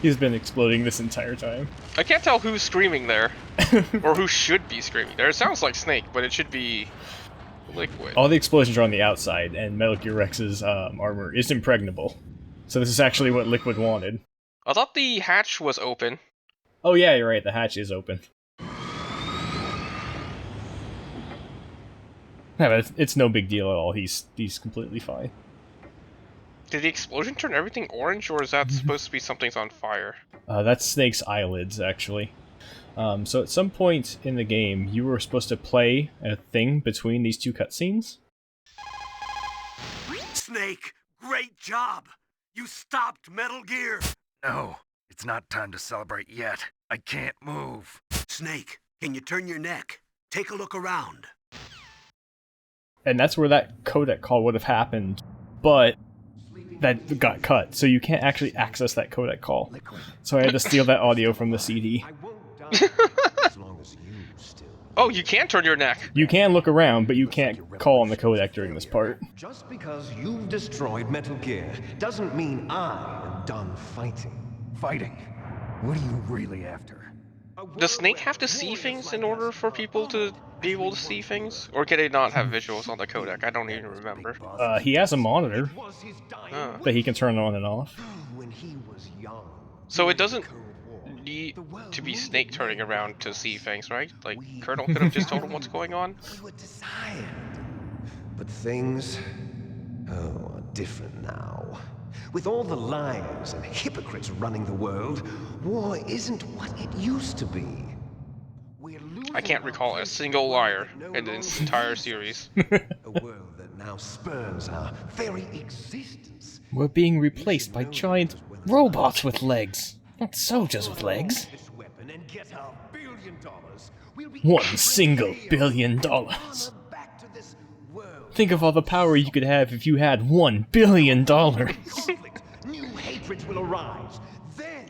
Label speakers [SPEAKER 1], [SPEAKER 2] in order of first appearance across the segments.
[SPEAKER 1] He's been exploding this entire time.
[SPEAKER 2] I can't tell who's screaming there. Or who should be screaming there. It sounds like Snake, but it should be Liquid.
[SPEAKER 1] All the explosions are on the outside, and Metal Gear Rex's armor is impregnable. So this is actually what Liquid wanted.
[SPEAKER 2] I thought the hatch was open.
[SPEAKER 1] Oh yeah, you're right, the hatch is open. Yeah, but it's no big deal at all. He's completely fine.
[SPEAKER 2] Did the explosion turn everything orange, or is that supposed to be something's on fire?
[SPEAKER 1] That's Snake's eyelids, actually. So at some point in the game, you were supposed to play a thing between these two cutscenes.
[SPEAKER 3] Snake, great job! You stopped Metal Gear!
[SPEAKER 4] No, it's not time to celebrate yet. I can't move.
[SPEAKER 3] Snake, can you turn your neck? Take a look around.
[SPEAKER 1] And that's where that codec call would have happened, but that got cut, so you can't actually access that codec call. So I had to steal that audio from the CD.
[SPEAKER 2] Oh, you can turn your neck!
[SPEAKER 1] You can look around, but you can't call on the codec during this part.
[SPEAKER 5] Just because you've destroyed Metal Gear doesn't mean I am done fighting.
[SPEAKER 4] Fighting? What are you really after?
[SPEAKER 2] Does Snake have to see things in order for people to be able to see things? Or can they not have visuals on the codec? I don't even remember.
[SPEAKER 1] He has a monitor that he can turn on and off.
[SPEAKER 2] So it doesn't need to be Snake turning around to see things, right? Like, Colonel could have just told him what's going on?
[SPEAKER 5] We were desired. But things, are different now. With all the liars and hypocrites running the world, war isn't what it used to be.
[SPEAKER 2] I can't recall a single liar in this entire series.
[SPEAKER 5] A world that now spurns our very existence.
[SPEAKER 1] We're being replaced by giant robots with legs, not soldiers with legs. $1 billion. Think of all the power you could have if you had $1 billion.
[SPEAKER 5] New hatreds will arise. Then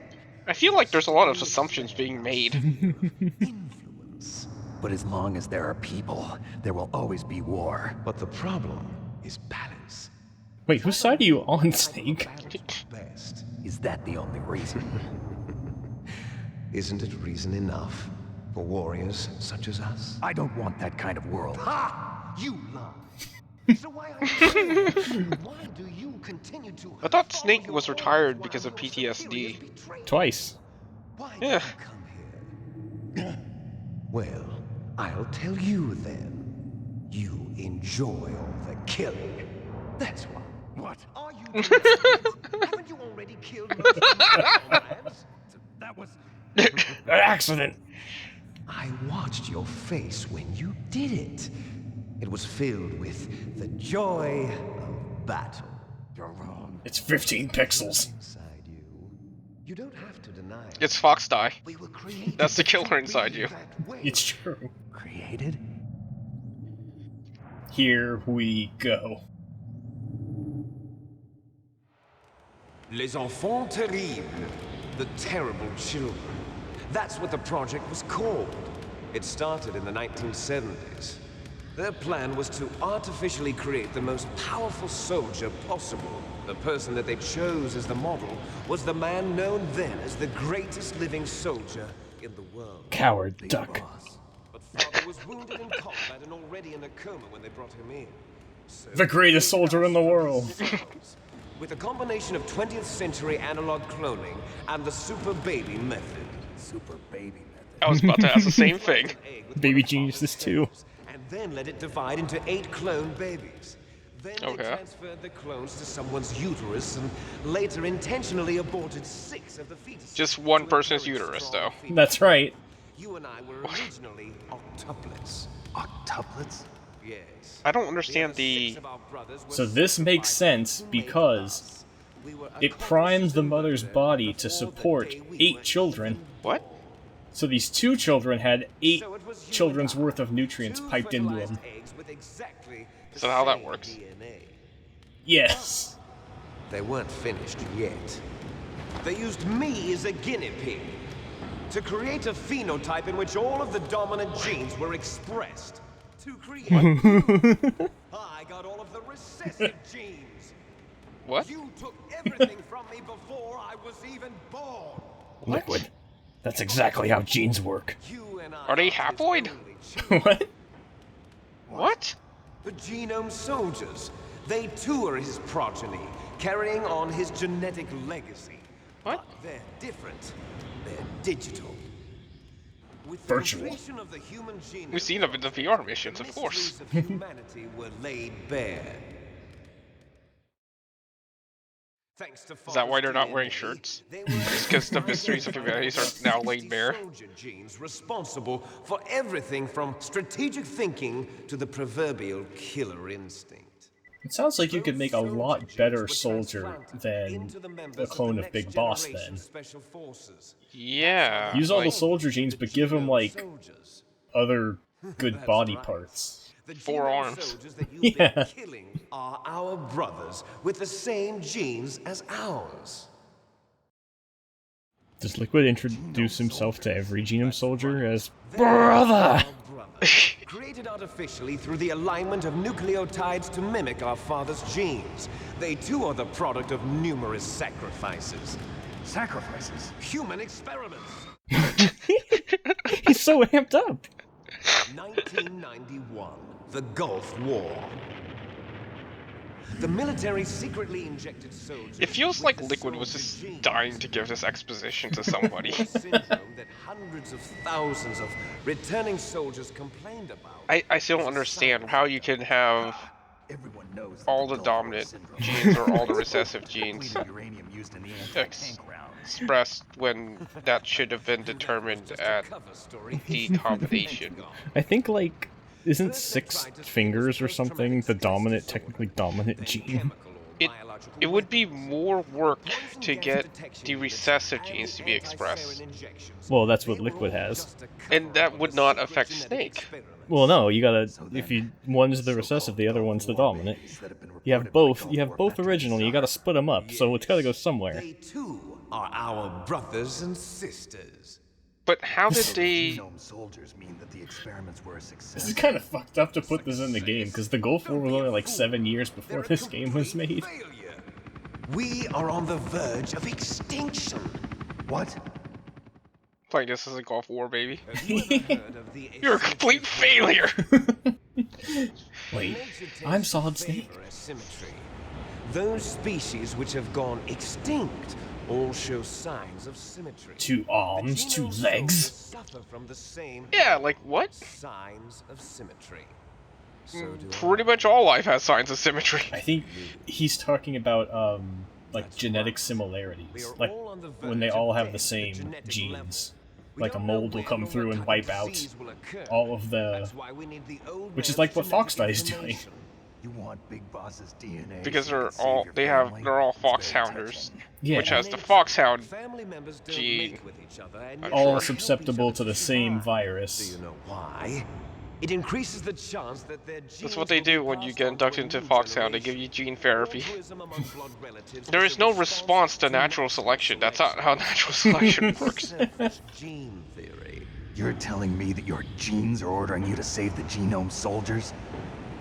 [SPEAKER 2] I feel like there's a lot of assumptions being made.
[SPEAKER 4] Influence. But as long as there are people, there will always be war.
[SPEAKER 5] But the problem is balance.
[SPEAKER 1] Wait, whose side are you on, Snake?
[SPEAKER 5] Best.
[SPEAKER 4] Is that the only reason?
[SPEAKER 5] Isn't it reason enough for warriors such as us?
[SPEAKER 4] I don't want that kind of world.
[SPEAKER 5] Ha! You lie. So why do you continue to?
[SPEAKER 2] I thought Snake was retired because of PTSD.
[SPEAKER 1] Twice.
[SPEAKER 5] Why
[SPEAKER 2] Yeah.
[SPEAKER 5] did you come here? Well, I'll tell you then. You enjoy all the killing. That's why.
[SPEAKER 4] What?
[SPEAKER 5] Are you? Haven't you already killed most of my comrades?
[SPEAKER 4] That was...
[SPEAKER 1] An accident.
[SPEAKER 5] I watched your face when you did it. It was filled with the joy of battle.
[SPEAKER 4] You're wrong.
[SPEAKER 1] It's 15 pixels.
[SPEAKER 5] Inside you. You don't have to deny it.
[SPEAKER 2] It's Fox Die.
[SPEAKER 5] We were created
[SPEAKER 2] That's the
[SPEAKER 5] to
[SPEAKER 2] killer
[SPEAKER 5] be
[SPEAKER 2] inside you.
[SPEAKER 5] that way.
[SPEAKER 1] It's true.
[SPEAKER 4] Created?
[SPEAKER 1] Here we go.
[SPEAKER 5] Les Enfants Terribles. The terrible children. That's what the project was called. It started in the 1970s. Their plan was to artificially create the most powerful soldier possible. The person that they chose as the model was the man known then as the greatest living soldier in the world.
[SPEAKER 1] Coward duck.
[SPEAKER 5] But father was wounded in combat and already in a coma when they brought him in. So
[SPEAKER 1] The greatest soldier in the world.
[SPEAKER 5] with a combination of 20th century analog cloning and the super baby method.
[SPEAKER 4] Super baby method.
[SPEAKER 2] I was about to ask the same thing.
[SPEAKER 1] Baby geniuses too.
[SPEAKER 5] And then let it divide into 8 clone babies. Then
[SPEAKER 2] Okay.
[SPEAKER 5] they transferred the clones to someone's uterus and later intentionally aborted 6 of the fetuses.
[SPEAKER 2] Just one
[SPEAKER 5] to
[SPEAKER 2] person's
[SPEAKER 5] encourage
[SPEAKER 2] uterus,
[SPEAKER 5] strong
[SPEAKER 2] though.
[SPEAKER 5] female
[SPEAKER 1] That's right.
[SPEAKER 5] You and I were originally octuplets.
[SPEAKER 4] Octuplets?
[SPEAKER 5] Yes.
[SPEAKER 2] I don't understand the...
[SPEAKER 1] So this makes sense because it primes the mother's body to support 8 children.
[SPEAKER 2] What?
[SPEAKER 1] So these 2 children had 8 children's worth of nutrients piped into them.
[SPEAKER 2] Is that how that works?
[SPEAKER 1] Yes.
[SPEAKER 5] They weren't finished yet. They used me as a guinea pig to create a phenotype in which all of the dominant genes were expressed. To create I got all of the recessive genes.
[SPEAKER 2] What?
[SPEAKER 5] You took everything from me before I was even born.
[SPEAKER 1] Liquid. That's exactly how genes work.
[SPEAKER 5] You and I
[SPEAKER 2] Are they
[SPEAKER 5] his
[SPEAKER 2] haploid?
[SPEAKER 5] only children.
[SPEAKER 1] What?
[SPEAKER 2] What?
[SPEAKER 5] The genome soldiers. They too are his progeny, carrying on his genetic legacy.
[SPEAKER 2] What?
[SPEAKER 5] But they're different. They're digital. With
[SPEAKER 1] Virtual.
[SPEAKER 5] the completion of the human genome,
[SPEAKER 2] We've seen them in the VR missions,
[SPEAKER 5] the
[SPEAKER 2] of course.
[SPEAKER 5] mysteries of humanity were laid bare. Thanks to
[SPEAKER 2] Is that why they're not
[SPEAKER 5] father's
[SPEAKER 2] wearing
[SPEAKER 5] DNA,
[SPEAKER 2] shirts?
[SPEAKER 5] they were
[SPEAKER 2] It's because the mysteries of humanity are now laid bare.
[SPEAKER 5] soldier genes responsible for everything from strategic thinking to the proverbial killer instinct.
[SPEAKER 1] It sounds like you could make a lot better soldier than a clone of Big Boss then.
[SPEAKER 2] Yeah.
[SPEAKER 1] Use all the
[SPEAKER 2] like,
[SPEAKER 1] soldier genes, but give him, like, other good body parts.
[SPEAKER 5] The
[SPEAKER 2] 4
[SPEAKER 5] genome
[SPEAKER 2] arms.
[SPEAKER 5] soldiers that you've
[SPEAKER 1] Yeah.
[SPEAKER 5] been killing are our brothers with the same genes as ours.
[SPEAKER 1] Does Liquid introduce himself to every genome soldier as brother?
[SPEAKER 5] Created artificially through the alignment of nucleotides to mimic our father's genes. They too are the product of numerous sacrifices.
[SPEAKER 4] Sacrifices?
[SPEAKER 5] Human experiments.
[SPEAKER 1] He's so amped up.
[SPEAKER 5] 1991, the Gulf War. The military secretly injected soldiers.
[SPEAKER 2] It feels
[SPEAKER 5] with
[SPEAKER 2] like
[SPEAKER 5] the
[SPEAKER 2] Liquid was
[SPEAKER 5] soldier
[SPEAKER 2] just
[SPEAKER 5] genes.
[SPEAKER 2] dying to give this exposition to somebody.
[SPEAKER 5] A syndrome that hundreds of thousands of returning soldiers complained about.
[SPEAKER 2] I still don't understand how you can have
[SPEAKER 4] Everyone knows that
[SPEAKER 2] all the
[SPEAKER 4] Gulf War
[SPEAKER 2] dominant
[SPEAKER 4] syndrome
[SPEAKER 2] genes or all the recessive genes
[SPEAKER 4] depleted uranium used in the anti-tank rounds.
[SPEAKER 2] expressed when that should have been determined at decombination.
[SPEAKER 1] I think, like, isn't 6 fingers or something the dominant, technically dominant gene?
[SPEAKER 2] It would be more work to get the recessive genes to be expressed.
[SPEAKER 1] Well, that's what Liquid has.
[SPEAKER 2] And that would not affect Snake.
[SPEAKER 1] Well, no, you gotta, if one's the recessive, the other one's the dominant. You have both originally, you gotta split them up, so it's gotta go somewhere.
[SPEAKER 5] They too are our brothers and sisters.
[SPEAKER 2] But how did they...
[SPEAKER 4] Genome soldiers mean that the experiments were a
[SPEAKER 1] This is
[SPEAKER 4] success.
[SPEAKER 1] kind of fucked up to put this in the game, because the Gulf War was only like 7 years before this game was made.
[SPEAKER 5] Failure. We are on the verge of extinction.
[SPEAKER 4] What?
[SPEAKER 2] Playing this as a Gulf War, baby.
[SPEAKER 5] Have you ever heard of the
[SPEAKER 2] You're a complete failure!
[SPEAKER 1] Wait,
[SPEAKER 5] Nature tends
[SPEAKER 1] I'm
[SPEAKER 5] to
[SPEAKER 1] Solid Snake?
[SPEAKER 5] favor asymmetry. Those species which have gone extinct all show signs of symmetry.
[SPEAKER 1] 2 arms, 2 legs.
[SPEAKER 5] Suffer from the same
[SPEAKER 2] Yeah, like what?
[SPEAKER 5] signs of symmetry. So do
[SPEAKER 2] Pretty much all life has signs of symmetry.
[SPEAKER 1] I think he's talking about, like, genetic similarities. Like, when they all have the same genes. Like, a mold will come through and wipe out all of the... Which is like what Foxdie is doing.
[SPEAKER 4] You want Big Boss's DNA?
[SPEAKER 2] Because
[SPEAKER 4] so you
[SPEAKER 2] they're
[SPEAKER 4] can save
[SPEAKER 2] all
[SPEAKER 4] your
[SPEAKER 2] they're
[SPEAKER 4] family?
[SPEAKER 2] all
[SPEAKER 4] It's very
[SPEAKER 2] foxhounders,
[SPEAKER 4] touching.
[SPEAKER 1] Yeah.
[SPEAKER 2] which has the foxhound.
[SPEAKER 5] Family members don't
[SPEAKER 2] gene.
[SPEAKER 5] mate with each other, and
[SPEAKER 2] I'm
[SPEAKER 5] yet
[SPEAKER 1] all
[SPEAKER 2] sure.
[SPEAKER 5] help
[SPEAKER 1] susceptible
[SPEAKER 5] each
[SPEAKER 1] to
[SPEAKER 5] other
[SPEAKER 1] the same
[SPEAKER 5] survive.
[SPEAKER 1] virus.
[SPEAKER 5] Do you know why? It increases the chance that their genes
[SPEAKER 2] That's what they
[SPEAKER 5] will be
[SPEAKER 2] do when you
[SPEAKER 5] passed
[SPEAKER 2] get
[SPEAKER 5] on to
[SPEAKER 2] inducted
[SPEAKER 5] a
[SPEAKER 2] into
[SPEAKER 5] new
[SPEAKER 2] Foxhound. They give you
[SPEAKER 5] generation.
[SPEAKER 2] gene therapy.
[SPEAKER 5] Altruism among blood relatives
[SPEAKER 2] There
[SPEAKER 5] is
[SPEAKER 2] is
[SPEAKER 5] a
[SPEAKER 2] no response to natural selection. That's not how natural selection works.
[SPEAKER 5] Surface gene theory.
[SPEAKER 4] You're telling me that your genes are ordering you to save the genome soldiers?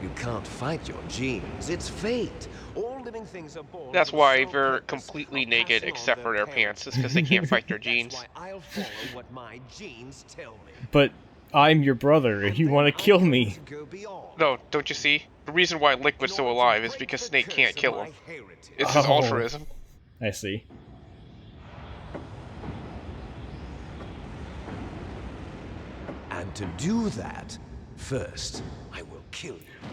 [SPEAKER 5] You can't fight your genes. It's fate. All living things are born.
[SPEAKER 2] That's
[SPEAKER 5] with a
[SPEAKER 2] why
[SPEAKER 5] sole
[SPEAKER 2] they're
[SPEAKER 5] purpose
[SPEAKER 2] completely
[SPEAKER 5] of
[SPEAKER 2] naked
[SPEAKER 5] passing on
[SPEAKER 2] except for their
[SPEAKER 5] parents.
[SPEAKER 2] pants. It's because they can't fight their genes.
[SPEAKER 5] That's why I'll follow what my genes tell me.
[SPEAKER 1] But I'm your brother, and you want to kill me.
[SPEAKER 2] No, don't you see? The reason why Liquid's still alive is because Snake can't kill him. It's his
[SPEAKER 1] Oh.
[SPEAKER 2] altruism.
[SPEAKER 1] I see.
[SPEAKER 5] And to do that, first, I will kill you.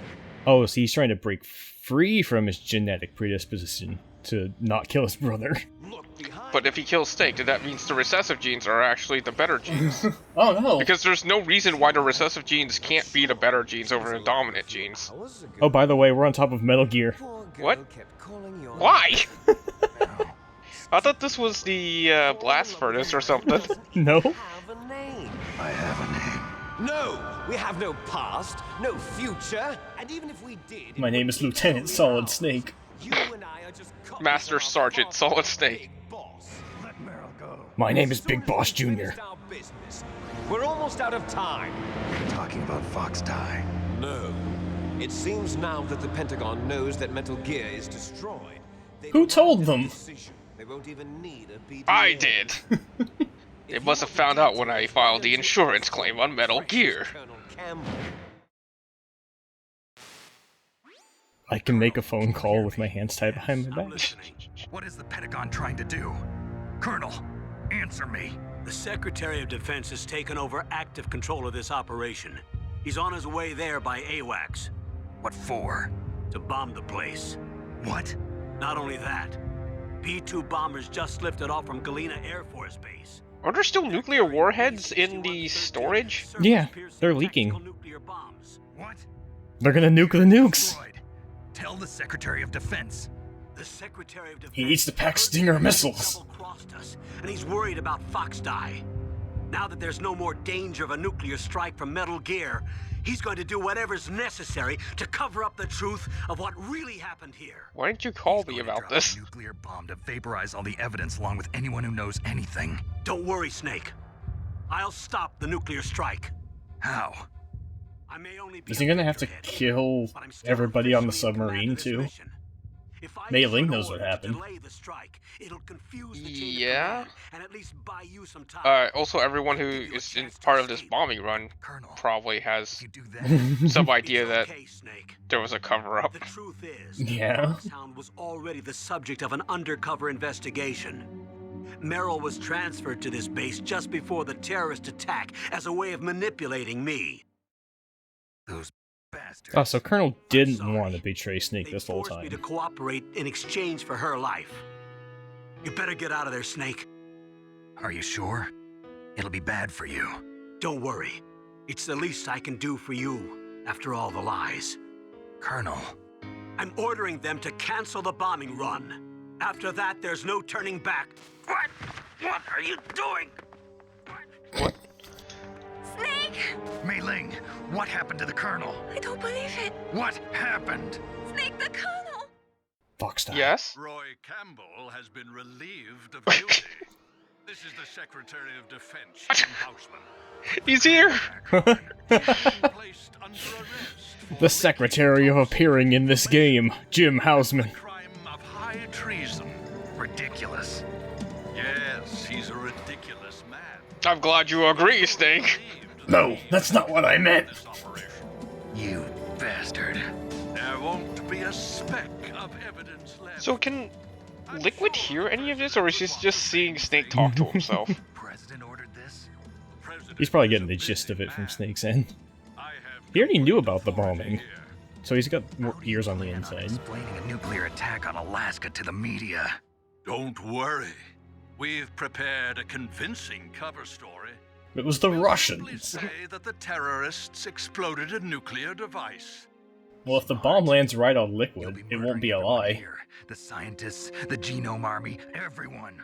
[SPEAKER 1] Oh, so he's trying to break free from his genetic predisposition to not kill his brother.
[SPEAKER 5] Look behind.
[SPEAKER 2] But if he kills Snake, then that means the recessive genes are actually the better genes.
[SPEAKER 1] Oh no!
[SPEAKER 2] Because there's no reason why the recessive genes can't be the better genes over the dominant genes.
[SPEAKER 5] Hours ago,
[SPEAKER 1] Oh, by the way, we're on top of Metal Gear.
[SPEAKER 5] poor girl
[SPEAKER 2] What?
[SPEAKER 5] kept calling your
[SPEAKER 2] Why? I thought this was the blast furnace or something.
[SPEAKER 1] No?
[SPEAKER 5] Have a name.
[SPEAKER 4] I have a name.
[SPEAKER 5] No, we have no past, no future, and even if we did, it
[SPEAKER 1] My name
[SPEAKER 5] wouldn't
[SPEAKER 1] is
[SPEAKER 5] be
[SPEAKER 1] Lieutenant
[SPEAKER 5] totally
[SPEAKER 1] Solid
[SPEAKER 5] ours.
[SPEAKER 1] Snake.
[SPEAKER 5] You and I are just copies
[SPEAKER 2] Master
[SPEAKER 5] of our
[SPEAKER 2] Sergeant
[SPEAKER 5] father's
[SPEAKER 2] Solid Snake.
[SPEAKER 5] big boss.
[SPEAKER 4] Let Meryl go.
[SPEAKER 1] My name is
[SPEAKER 5] As
[SPEAKER 1] Big
[SPEAKER 5] soon as
[SPEAKER 1] Boss
[SPEAKER 5] we've
[SPEAKER 1] Jr.
[SPEAKER 5] finished our business, we're almost out of time.
[SPEAKER 4] You're talking about Foxdie.
[SPEAKER 5] No. It seems now that the Pentagon knows that Metal Gear is destroyed.
[SPEAKER 1] Who told them?
[SPEAKER 5] They won't even need a PDA.
[SPEAKER 2] I did. They must have found out when I filed the insurance claim on Metal Gear.
[SPEAKER 1] I can make a phone call with my hands tied behind my back.
[SPEAKER 6] What is the Pentagon trying to do? Colonel, answer me.
[SPEAKER 3] The Secretary of Defense has taken over active control of this operation. He's on his way there by AWACS.
[SPEAKER 6] What for?
[SPEAKER 3] To bomb the place.
[SPEAKER 6] What?
[SPEAKER 3] Not only that, B-2 bombers just lifted off from Galena Air Force Base.
[SPEAKER 2] Are there still nuclear warheads in the storage?
[SPEAKER 1] Yeah, they're leaking.
[SPEAKER 6] What?
[SPEAKER 1] They're gonna nuke the nukes.
[SPEAKER 6] Destroyed. Tell the Secretary of Defense.
[SPEAKER 3] The Secretary of Defense
[SPEAKER 1] He needs to pack Stinger missiles.
[SPEAKER 3] double-crossed us, and he's worried about Fox Die. Now that there's no more danger of a nuclear strike from Metal Gear, he's going to do whatever's necessary to cover up the truth of what really happened here.
[SPEAKER 2] Why didn't you call me
[SPEAKER 6] He's going to
[SPEAKER 2] about
[SPEAKER 6] drop
[SPEAKER 2] this?
[SPEAKER 6] a nuclear bomb to vaporize all the evidence along with anyone who knows anything.
[SPEAKER 3] Don't worry, Snake. I'll stop the nuclear strike.
[SPEAKER 6] How?
[SPEAKER 3] I may only be
[SPEAKER 1] Is he
[SPEAKER 3] a
[SPEAKER 1] gonna have to
[SPEAKER 3] figurehead,
[SPEAKER 1] kill
[SPEAKER 3] but I'm still
[SPEAKER 1] everybody on the
[SPEAKER 3] officially in command
[SPEAKER 1] submarine
[SPEAKER 3] of this
[SPEAKER 1] too?
[SPEAKER 3] mission. If I
[SPEAKER 1] Mei
[SPEAKER 3] issue
[SPEAKER 1] Ling
[SPEAKER 3] an
[SPEAKER 1] knows what
[SPEAKER 3] order to
[SPEAKER 1] happened.
[SPEAKER 3] delay the strike, it'll confuse the chain of
[SPEAKER 2] Yeah.
[SPEAKER 3] command and at least buy you some time.
[SPEAKER 2] Also, everyone who is in part of this bombing run
[SPEAKER 6] Colonel,
[SPEAKER 2] probably
[SPEAKER 6] if
[SPEAKER 2] has
[SPEAKER 6] you do that,
[SPEAKER 2] some idea
[SPEAKER 3] It's
[SPEAKER 2] that
[SPEAKER 3] okay, Snake.
[SPEAKER 2] there was a cover-up.
[SPEAKER 3] The truth is,
[SPEAKER 1] Yeah.
[SPEAKER 3] Foxhound was already the subject of an undercover investigation. Merrill was transferred to this base just before the terrorist attack as a way of manipulating me.
[SPEAKER 6] those bastards.
[SPEAKER 1] Oh, so Colonel didn't
[SPEAKER 3] sorry.
[SPEAKER 1] want to betray Snake
[SPEAKER 3] They
[SPEAKER 1] this whole
[SPEAKER 3] forced me to
[SPEAKER 1] time.
[SPEAKER 3] cooperate in exchange for her life. You better get out of there, Snake.
[SPEAKER 6] Are you sure? It'll be bad for you.
[SPEAKER 3] Don't worry. It's the least I can do for you after all the lies.
[SPEAKER 6] Colonel,
[SPEAKER 3] I'm ordering them to cancel the bombing run. After that, there's no turning back. What? What are you doing?
[SPEAKER 7] Snake!
[SPEAKER 6] Mei Ling, what happened to the Colonel?
[SPEAKER 7] I don't believe it.
[SPEAKER 6] What happened?
[SPEAKER 7] Snake the Colonel!
[SPEAKER 1] Fox Die.
[SPEAKER 2] Yes?
[SPEAKER 8] Roy Campbell has been relieved of duty. This is the Secretary of Defense, Jim Houseman.
[SPEAKER 2] He's here!
[SPEAKER 8] Placed under arrest
[SPEAKER 1] The Secretary of Appearing in this game, Jim Houseman.
[SPEAKER 8] crime of high treason.
[SPEAKER 6] Ridiculous.
[SPEAKER 8] Yes, he's a ridiculous man.
[SPEAKER 2] I'm glad you agree, Snake.
[SPEAKER 1] No, that's not what I meant.
[SPEAKER 8] This operation.
[SPEAKER 6] You bastard.
[SPEAKER 8] There won't be a speck of evidence left.
[SPEAKER 2] So can Liquid hear any of this, or is he just seeing Snake talk to himself?
[SPEAKER 6] President ordered this?
[SPEAKER 1] He's probably getting the gist of it from Snake's end. He already knew about the bombing, so he's got more ears on the inside.
[SPEAKER 6] Explaining a nuclear attack on Alaska to the media.
[SPEAKER 8] Don't worry. We've prepared a convincing cover story.
[SPEAKER 1] It was the
[SPEAKER 8] We'll
[SPEAKER 1] Russians.
[SPEAKER 8] simply say that the terrorists exploded a nuclear device.
[SPEAKER 1] Well, if the bomb lands right on
[SPEAKER 6] You'll
[SPEAKER 1] Liquid, it won't
[SPEAKER 6] murdering
[SPEAKER 1] be a
[SPEAKER 6] everyone
[SPEAKER 1] lie.
[SPEAKER 6] here. The scientists, the genome army, everyone.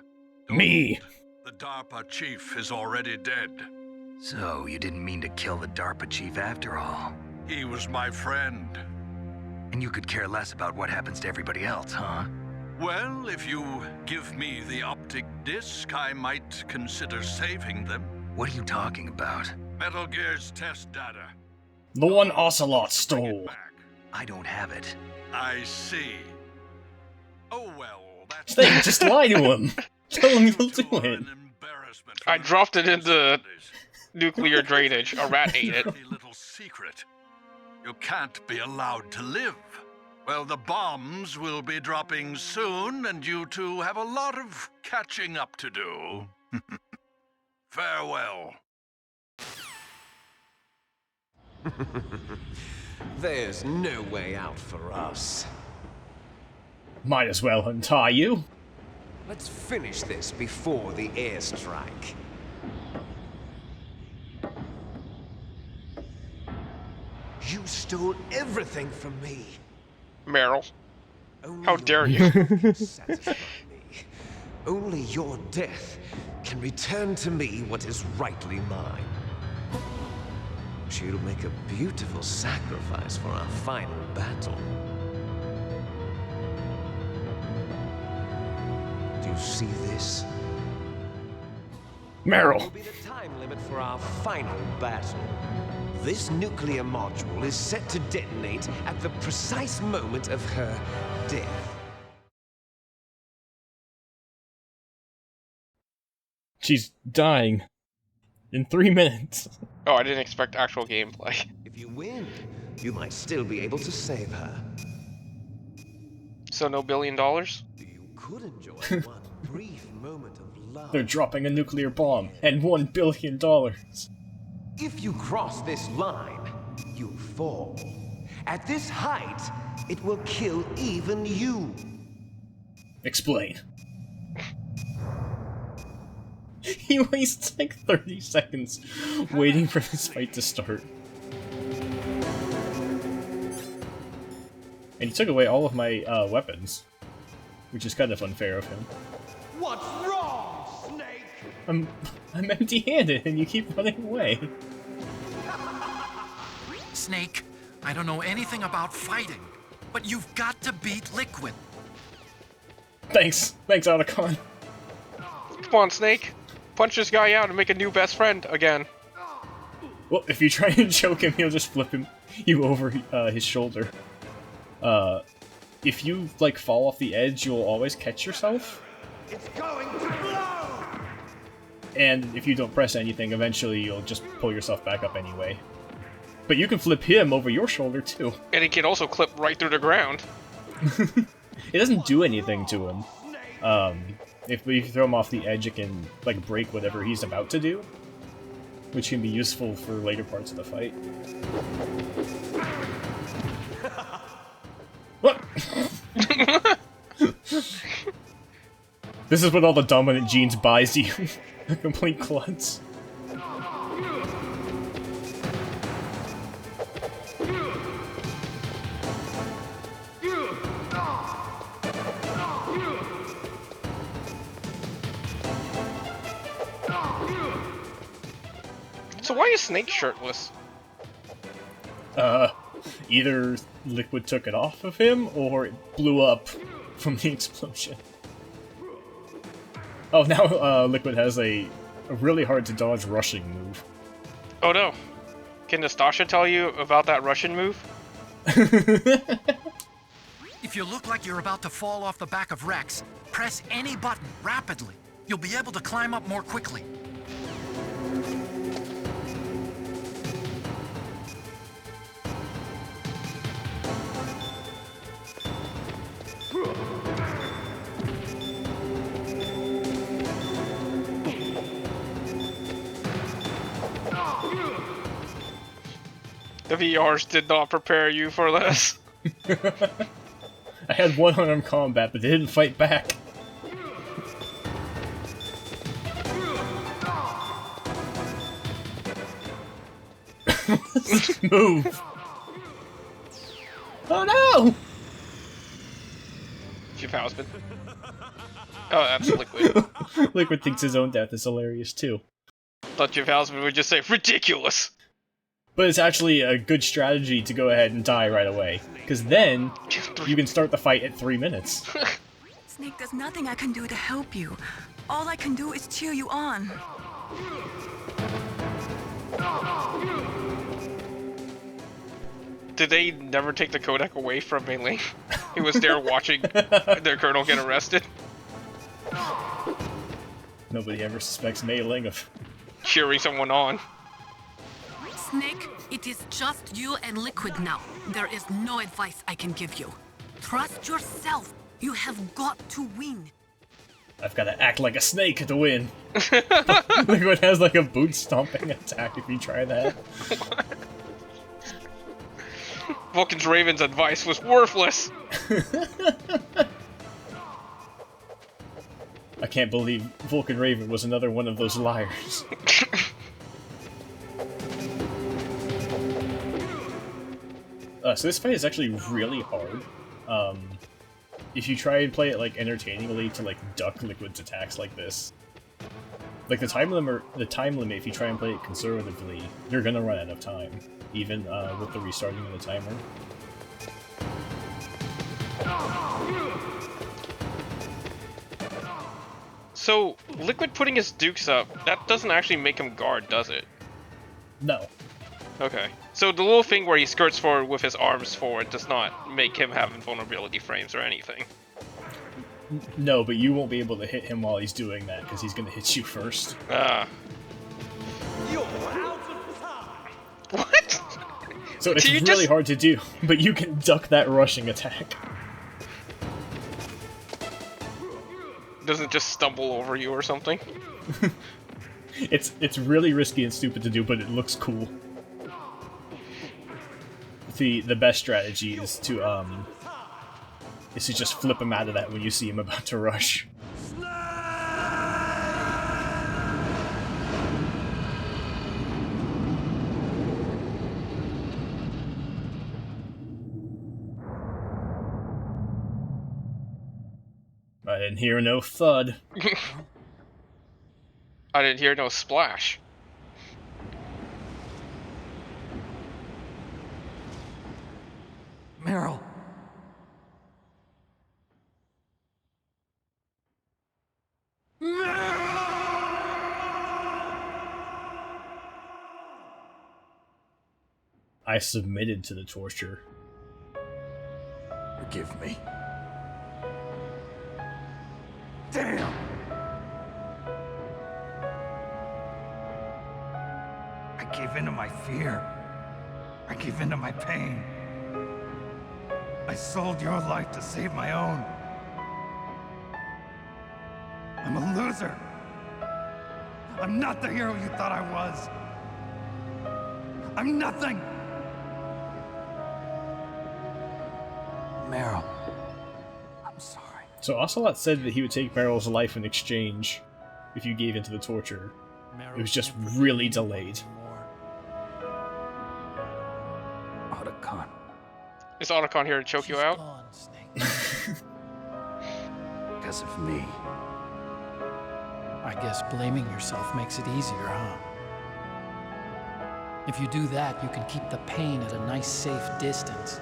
[SPEAKER 1] Me!
[SPEAKER 8] The DARPA chief is already dead.
[SPEAKER 6] So, you didn't mean to kill the DARPA chief after all.
[SPEAKER 8] He was my friend.
[SPEAKER 6] And you could care less about what happens to everybody else, huh?
[SPEAKER 8] Well, if you give me the optic disc, I might consider saving them.
[SPEAKER 6] What are you talking about?
[SPEAKER 8] Metal Gear's test data.
[SPEAKER 1] The one Ocelot
[SPEAKER 8] Bring it
[SPEAKER 1] stole.
[SPEAKER 8] back.
[SPEAKER 6] I don't have it.
[SPEAKER 8] I see. Oh well, that's...
[SPEAKER 1] Snake, just lie to him! Tell him you'll
[SPEAKER 8] You two
[SPEAKER 1] do
[SPEAKER 8] are
[SPEAKER 1] it.
[SPEAKER 8] an embarrassment
[SPEAKER 2] I
[SPEAKER 8] for the
[SPEAKER 2] dropped it in the
[SPEAKER 8] 1970s.
[SPEAKER 2] nuclear drainage. A rat ate it.
[SPEAKER 8] Dirty little secret. You can't be allowed to live. Well, the bombs will be dropping soon, and you two have a lot of catching up to do. Farewell.
[SPEAKER 5] There's no way out for us.
[SPEAKER 1] Might as well untie you.
[SPEAKER 5] Let's finish this before the airstrike. You stole everything from me.
[SPEAKER 2] Meryl.
[SPEAKER 5] Only
[SPEAKER 2] How
[SPEAKER 5] your
[SPEAKER 2] dare you.
[SPEAKER 5] death can satisfy me. Only your death can return to me what is rightly mine. She'll make a beautiful sacrifice for our final battle. Do you see this?
[SPEAKER 1] Meryl!
[SPEAKER 5] Will be the time limit for our final battle. This nuclear module is set to detonate at the precise moment of her death.
[SPEAKER 1] She's dying. In 3 minutes.
[SPEAKER 2] Oh, I didn't expect actual gameplay.
[SPEAKER 5] If you win, you might still be able to save her.
[SPEAKER 2] So no $1 billion?
[SPEAKER 5] You could enjoy one brief moment of love.
[SPEAKER 1] They're dropping a nuclear bomb and $1 billion.
[SPEAKER 5] If you cross this line, you fall. At this height, it will kill even you.
[SPEAKER 1] Explain. He wastes like 30 seconds waiting for this fight to start. And he took away all of my weapons, which is kind of unfair of him.
[SPEAKER 5] What's wrong, Snake?
[SPEAKER 1] I'm empty-handed and you keep running away.
[SPEAKER 6] Snake, I don't know anything about fighting, but you've got to beat Liquid.
[SPEAKER 1] Thanks, Otacon.
[SPEAKER 2] Come on, Snake. Punch this guy out and make a new best friend again.
[SPEAKER 1] Well, if you try and choke him, he'll just flip you over his shoulder. If you, like, fall off the edge, you'll always catch yourself.
[SPEAKER 5] It's going to blow!
[SPEAKER 1] And if you don't press anything, eventually you'll just pull yourself back up anyway. But you can flip him over your shoulder, too.
[SPEAKER 2] And he can also clip right through the ground.
[SPEAKER 1] It doesn't do anything to him. If you throw him off the edge, it can, like, break whatever he's about to do, which can be useful for later parts of the fight. What? This is what all the dominant genes buys you. A complete klutz.
[SPEAKER 2] So why is Snake shirtless?
[SPEAKER 1] Either Liquid took it off of him, or it blew up from the explosion. Oh, now Liquid has a really hard-to-dodge rushing move.
[SPEAKER 2] Oh no. Can Nastasha tell you about that Russian move?
[SPEAKER 6] If you look like you're about to fall off the back of Rex, press any button rapidly. You'll be able to climb up more quickly.
[SPEAKER 2] The VRs did not prepare you for this.
[SPEAKER 1] I had one-armed combat, but they didn't fight back. Move! Oh no!
[SPEAKER 2] Chief Houseman. Oh, that's Liquid.
[SPEAKER 1] Liquid thinks his own death is hilarious too.
[SPEAKER 2] Thought Chief Houseman would just say, ridiculous!
[SPEAKER 1] But it's actually a good strategy to go ahead and die right away, because then you can start the fight at 3 minutes.
[SPEAKER 7] Snake, there's nothing I can do to help you. All I can do is cheer you on.
[SPEAKER 2] Did they never take the codec away from Mei Ling? He was there watching their colonel get arrested.
[SPEAKER 1] Nobody ever suspects Mei Ling of
[SPEAKER 2] Cheering someone on.
[SPEAKER 9] Snake, it is just you and Liquid now. There is no advice I can give you. Trust yourself. You have got to win.
[SPEAKER 1] I've got to act like a snake to win. Liquid has like a boot stomping attack if you try that.
[SPEAKER 2] Vulcan's Raven's advice was worthless.
[SPEAKER 1] I can't believe Vulcan Raven was another one of those liars. So this fight is actually really hard. If you try and play it like entertainingly to like duck Liquid's attacks like this, like the time limit, if you try and play it conservatively, you're gonna run out of time, even with the restarting of the timer.
[SPEAKER 2] So, Liquid putting his dukes up, that doesn't actually make him guard, does it?
[SPEAKER 1] No.
[SPEAKER 2] Okay. So the little thing where he skirts forward with his arms forward does not make him have invulnerability frames or anything.
[SPEAKER 1] No, but you won't be able to hit him while he's doing that, because he's going to hit you first.
[SPEAKER 2] What?
[SPEAKER 1] So it's really hard to do, but you can duck that rushing attack.
[SPEAKER 2] Doesn't just stumble over you or something?
[SPEAKER 1] It's really risky and stupid to do, but it looks cool. The best strategy is to just flip him out of that when you see him about to rush. I didn't hear no thud.
[SPEAKER 2] I didn't hear no splash.
[SPEAKER 6] Meryl.
[SPEAKER 1] I submitted to the torture.
[SPEAKER 4] Forgive me. Damn! I gave in to my fear. I gave in to my pain. I sold your life to save my own. I'm a loser. I'm not the hero you thought I was. I'm nothing. Meryl, I'm sorry.
[SPEAKER 1] So Ocelot said that he would take Meryl's life in exchange if you gave into the torture. It was just really delayed.
[SPEAKER 4] Otacon.
[SPEAKER 2] Is Otacon here to choke you out?
[SPEAKER 4] Because of me.
[SPEAKER 6] I guess blaming yourself makes it easier, huh? If you do that, you can keep the pain at a nice, safe distance.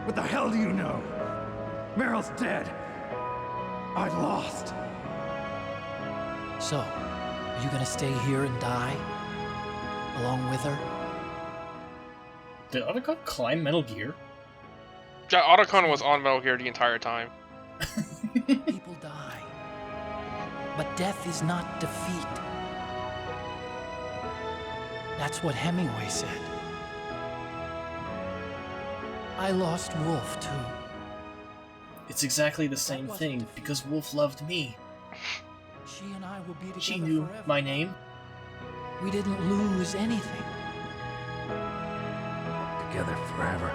[SPEAKER 4] What the hell do you know? Meryl's dead. I lost.
[SPEAKER 6] So, are you gonna stay here and die? Along with her?
[SPEAKER 1] Did Otacon climb Metal Gear?
[SPEAKER 2] Yeah, Otacon was on Metal Gear the entire time.
[SPEAKER 6] People die. But death is not defeat. That's what Hemingway said. I lost Wolf, too.
[SPEAKER 1] It's exactly the same thing, because Wolf loved me.
[SPEAKER 6] She and I will be together
[SPEAKER 1] She knew
[SPEAKER 6] forever.
[SPEAKER 1] my name.
[SPEAKER 6] We didn't lose anything.
[SPEAKER 4] Together forever.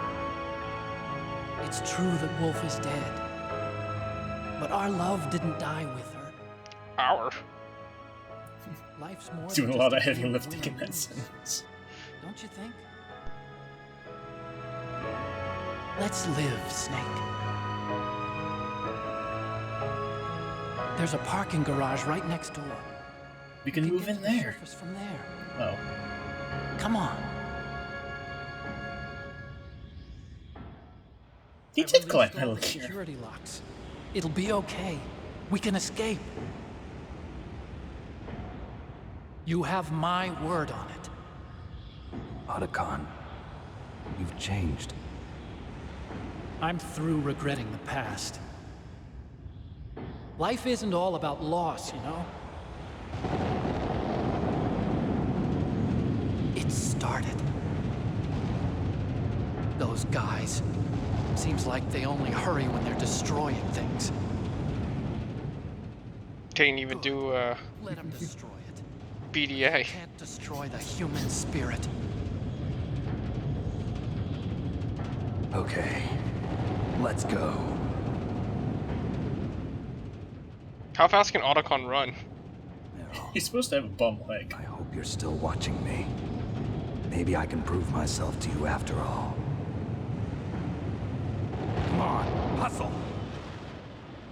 [SPEAKER 6] It's true that Wolf is dead. But our love didn't die with her.
[SPEAKER 2] Our?
[SPEAKER 6] Life's more
[SPEAKER 1] Doing
[SPEAKER 6] than
[SPEAKER 1] a lot
[SPEAKER 6] just
[SPEAKER 1] of heavy
[SPEAKER 6] game
[SPEAKER 1] lifting
[SPEAKER 6] win
[SPEAKER 1] in
[SPEAKER 6] or
[SPEAKER 1] that
[SPEAKER 6] lose.
[SPEAKER 1] sentence.
[SPEAKER 6] Don't you think? Let's live, Snake. There's a parking garage right next door.
[SPEAKER 1] We can move
[SPEAKER 6] get
[SPEAKER 1] in
[SPEAKER 6] to the
[SPEAKER 1] there.
[SPEAKER 6] surface from there.
[SPEAKER 1] Oh.
[SPEAKER 6] Come on.
[SPEAKER 1] He
[SPEAKER 6] I
[SPEAKER 1] did climb
[SPEAKER 6] released all
[SPEAKER 1] Metal
[SPEAKER 6] the
[SPEAKER 1] Gear.
[SPEAKER 6] security locks. It'll be okay. We can escape. You have my word on it.
[SPEAKER 4] Otacon, you've changed.
[SPEAKER 6] I'm through regretting the past. Life isn't all about loss, you know? It started. Those guys. Seems like they only hurry when they're destroying things.
[SPEAKER 2] Can't even do
[SPEAKER 6] Let them destroy it.
[SPEAKER 2] BDA.
[SPEAKER 6] Can't destroy the human spirit.
[SPEAKER 4] Okay, let's go.
[SPEAKER 2] How fast can Otacon run?
[SPEAKER 1] He's supposed to have a bum leg.
[SPEAKER 4] I hope you're still watching me. Maybe I can prove myself to you after all. Come on, hustle!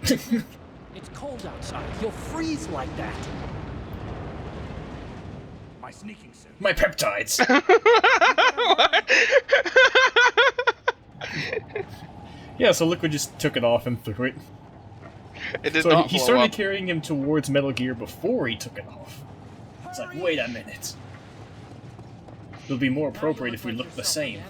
[SPEAKER 6] It's cold outside. You'll freeze like that.
[SPEAKER 4] My sneaking suit.
[SPEAKER 1] My peptides! Yeah, so Liquid just took it off and threw it.
[SPEAKER 2] It did
[SPEAKER 1] So
[SPEAKER 2] not
[SPEAKER 1] he
[SPEAKER 2] blow
[SPEAKER 1] started
[SPEAKER 2] up.
[SPEAKER 1] carrying him towards Metal Gear before he took it off. It's like, wait a minute. It'll be more appropriate if we look the same.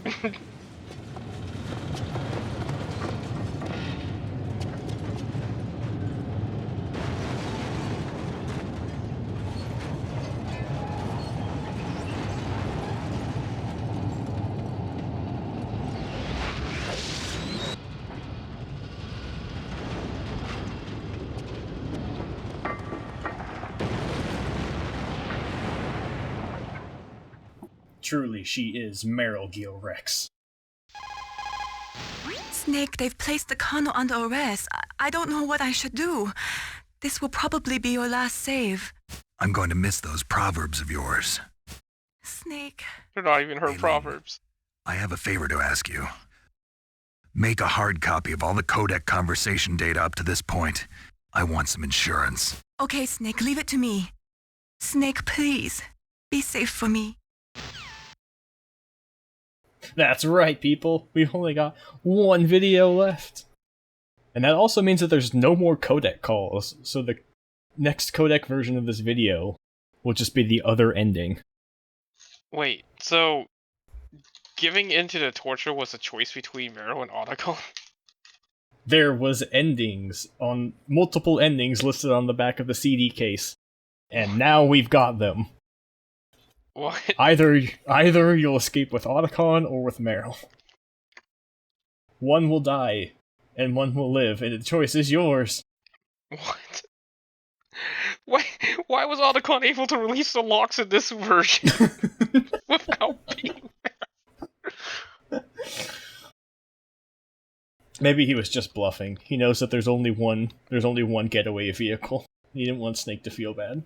[SPEAKER 1] Truly, she is Meryl Gear Rex.
[SPEAKER 7] Snake, they've placed the colonel under arrest. I don't know what I should do. This will probably be your last save.
[SPEAKER 4] I'm going to miss those proverbs of yours.
[SPEAKER 7] Snake.
[SPEAKER 2] They're not even her
[SPEAKER 4] Aileen,
[SPEAKER 2] proverbs.
[SPEAKER 4] I have a favor to ask you. Make a hard copy of all the Codec conversation data up to this point. I want some insurance.
[SPEAKER 7] Okay, Snake, leave it to me. Snake, please. Be safe for me.
[SPEAKER 1] That's right, people. We've only got one video left. And that also means that there's no more codec calls, so the next codec version of this video will just be the other ending.
[SPEAKER 2] Wait, so giving into the torture was a choice between Meryl and Otacon?
[SPEAKER 1] There was endings on multiple endings listed on the back of the CD case, and now we've got them.
[SPEAKER 2] What?
[SPEAKER 1] Either you'll escape with Otacon or with Meryl. One will die, and one will live, and the choice is yours.
[SPEAKER 2] What? Why was Otacon able to release the locks in this version without being there?
[SPEAKER 1] Maybe he was just bluffing. He knows that there's only one getaway vehicle. He didn't want Snake to feel bad.